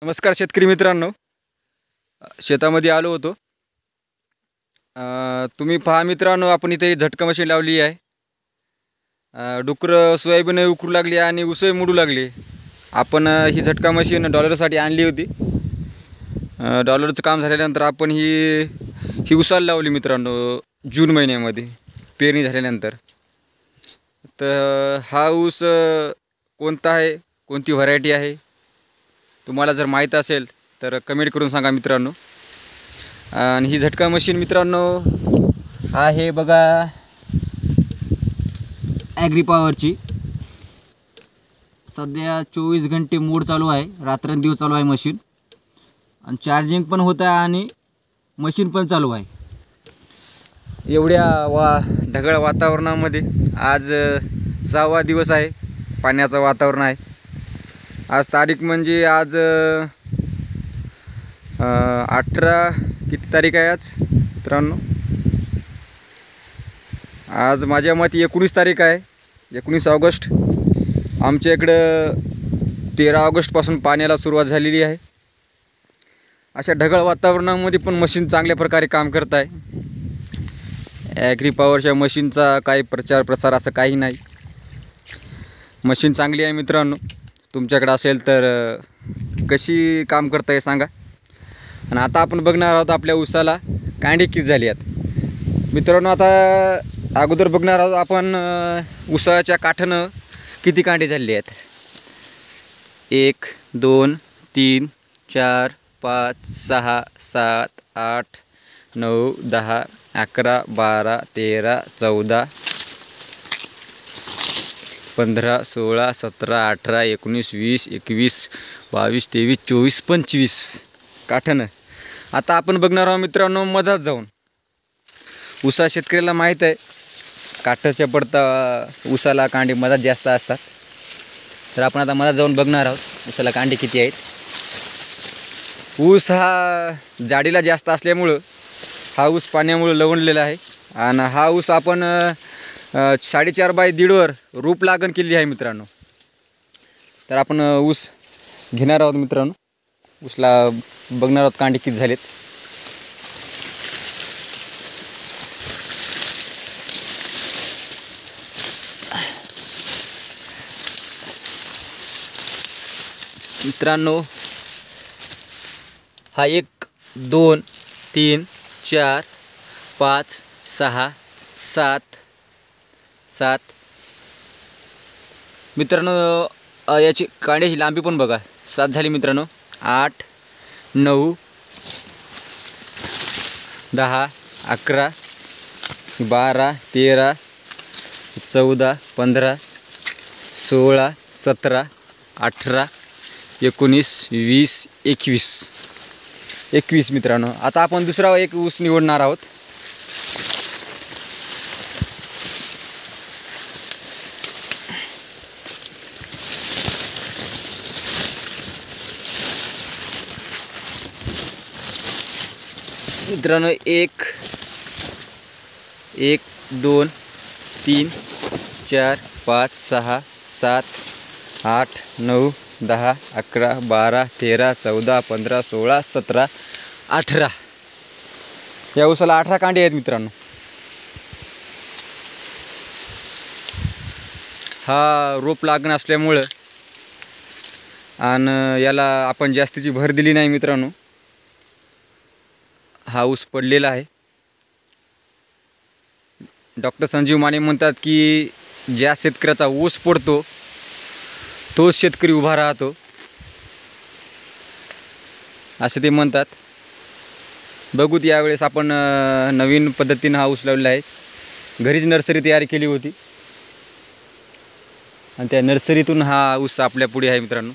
नमस्कार शेतकरी मित्रांनो, शेतामध्ये आलो होतो। तुम्ही पहा मित्रांनो, आपण इथे झटका मशीन लावली आहे। डुकर सोयाबीन उकरू लागली आणि उसय मुडू लागली। आपण ही झटका मशीन डॉलरसाठी आणली होती। डॉलरचं काम झाल्यानंतर आपण ही उसाला लावली मित्रांनो, जून महिन्यामध्ये पेरणी झाल्यानंतर। तर हा ऊस कोणता आहे, कोणती व्हरायटी आहे, तुम्हाला जर माहीत असेल तर कमेंट करून सांगा मित्रांनो। आणि ही झटका मशीन मित्रांनो आहे बघा, ॲग्री पॉवरची। सध्या 24 घंटे मोड चालू आहे, रात्रंदिवस चालू आहे मशीन। आणि चार्जिंग पण होत आहे आणि मशीन पण चालू आहे। एवढ्या ढगाळ वातावरणामध्ये आज 6वा दिवस आहे, पाण्याचं वातावरण आहे। आज तारीख म्हणजे आज 18 किती तारीख आहे आज मित्रांनो? आज माझ्या मते 19 तारीख आहे, 19 ऑगस्ट। आमच्या इकडं 13 ऑगस्टपासून पाण्याला सुरुवात झालेली आहे। अशा ढगाळ वातावरणामध्ये पण मशीन चांगल्या प्रकारे काम करत आहे। ॲग्री पॉवरच्या मशीनचा काही प्रचार प्रसार असं काही नाही। मशीन चांगली आहे मित्रांनो, तुमच्याकडे असेल तर कशी काम करताय सांगा। आणि आता आपण बघणार आहोत आपल्या ऊसाला कांडी किती झाली आहेत मित्रांनो। आता अगोदर बघणार आहोत आपण ऊसाच्या काठानं किती कांडी झालेली आहेत। 1 2 3 4 5 6 7 8 9 10 11 12 13 14 15 16 17 18 19 20 21 22 23 24 25 काठानं। आता आपण बघणार आहोत मित्रांनो मधात जाऊन। ऊसा शेतकऱ्याला माहीत आहे, काठाच्या पडता ऊसाला कांडी मधात जास्त असतात। तर आपण आता मधात जाऊन बघणार आहोत ऊसाला कांडी किती आहेत। ऊस हा जाडीला जास्त असल्यामुळं हा ऊस पाण्यामुळे लवणलेला आहे। आणि हा ऊस आपण 4.5 बाय 1.5 रोप लागण केली आहे मित्रांनो। तर आपण ऊस घेणार आहोत मित्रांनो, ऊसला बघणार आहोत कांडी किती झालेत। मित्रांनो हा 1 2 3 4 5 6 7 7 मित्रांनो, याची कांड्याची लांबी पण बघा, 7 झाली मित्रांनो। 8 9 10 11 12 13 14 15 16 17 18 19 20 21 मित्रांनो। आता आपण दुसरा एक ऊस निवडणार आहोत। मित्रांनो 1 2 3 4 5 6 7 8 9 10 11 12 13 14 15 16 17 18 या ऊसाला 18 कांडी आहेत मित्रांनो। हा रोप लागण असल्यामुळं आणि याला आपण जास्तीची भर दिली नाही मित्रांनो, हा ऊस पडलेला आहे। डॉक्टर संजीव माने म्हणतात की ज्या शेतकऱ्याचा ऊस पडतो तोच शेतकरी उभा राहतो, असे ते म्हणतात। बघूत यावेळेस आपण नवीन पद्धतीने हा ऊस लावलेला आहे। घरीच नर्सरी तयार केली होती आणि त्या नर्सरीतून हा ऊस आपल्या पुढे आहे मित्रांनो।